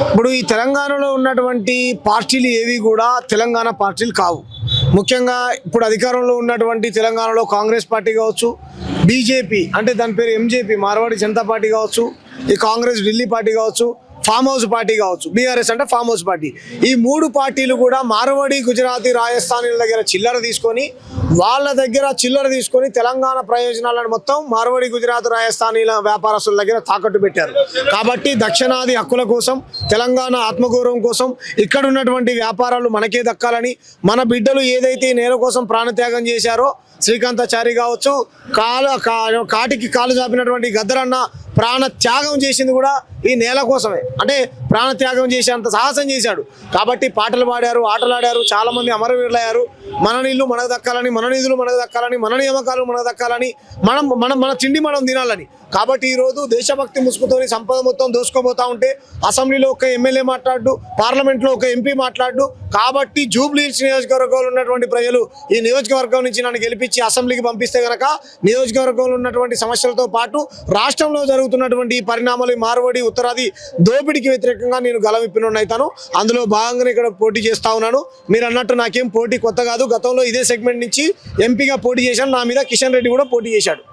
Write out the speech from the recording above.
ఇప్పుడు ఈ తెలంగాణలో ఉన్నటువంటి పార్టీలు ఏవి కూడా తెలంగాణ పార్టీలు కావు. ముఖ్యంగా ఇప్పుడు అధికారంలో ఉన్నటువంటి తెలంగాణలో కాంగ్రెస్ పార్టీ కావచ్చు, బీజేపీ అంటే దాని పేరు ఎంజేపీ మార్వాడి జనతా పార్టీ కావచ్చు, ఈ కాంగ్రెస్ ఢిల్లీ పార్టీ కావచ్చు, ఫామ్ హౌస్ పార్టీ కావచ్చు, బీఆర్ఎస్ అంటే ఫామ్ హౌస్ పార్టీ. ఈ మూడు పార్టీలు కూడా మార్వాడి, గుజరాతీ, రాజస్థానీల దగ్గర వాళ్ళ దగ్గర చిల్లర తీసుకొని తెలంగాణ ప్రయోజనాలను మొత్తం మార్వాడి, గుజరాత్, రాజస్థానీల వ్యాపారస్తుల దగ్గర తాకట్టు పెట్టారు. కాబట్టి దక్షిణాది హక్కుల కోసం, తెలంగాణ ఆత్మగౌరవం కోసం, ఇక్కడ ఉన్నటువంటి వ్యాపారాలు మనకే దక్కాలని, మన బిడ్డలు ఏదైతే నేల కోసం ప్రాణత్యాగం చేశారో, శ్రీకాంతాచారి కావచ్చు, కాటికి కాలు చాపినటువంటి గద్దరన్న ప్రాణ త్యాగం చేసింది కూడా ఈ నేల కోసమే. అంటే ప్రాణత్యాగం చేసేంత సాహసం చేశాడు. కాబట్టి పాటలు పాడారు, ఆటలాడారు, చాలామంది అమరవీరులయ్యారు. మన నీళ్లు మనకు దక్కాలని, మన నిధులు మనకు దక్కాలని, మన నియామకాలు మనకు దక్కాలని, మన తిండి మనం తినాలని. కాబట్టి ఈరోజు దేశభక్తి ముసుగుతోని సంపద మొత్తం దోసుకోబోతా ఉంటే అసెంబ్లీలో ఒక ఎమ్మెల్యే మాట్లాడు, పార్లమెంట్లో ఒక ఎంపీ మాట్లాడు. కాబట్టి జూబ్లీ హిల్స్ నియోజకవర్గంలో ఉన్నటువంటి ప్రజలు ఈ నియోజకవర్గం నుంచి నన్ను గెలిపించి అసెంబ్లీకి పంపిస్తే కనుక నియోజకవర్గంలో ఉన్నటువంటి సమస్యలతో పాటు రాష్ట్రంలో జరుగుతున్నటువంటి పరిణామాలు, మార్వాడి ఉత్తరాది దోపిడికి వ్యతిరేకంగా నేను గలవిప్పినవుతాను. అందులో భాగంగానే ఇక్కడ పోటీ చేస్తా ఉన్నాను. మీరు అన్నట్టు నాకేం పోటీ కొత్త కాదు. గతంలో ఇదే సెగ్మెంట్ నుంచి ఎంపీగా పోటీ చేశాను. నా మీద కిషన్ రెడ్డి కూడా పోటీ చేశాడు.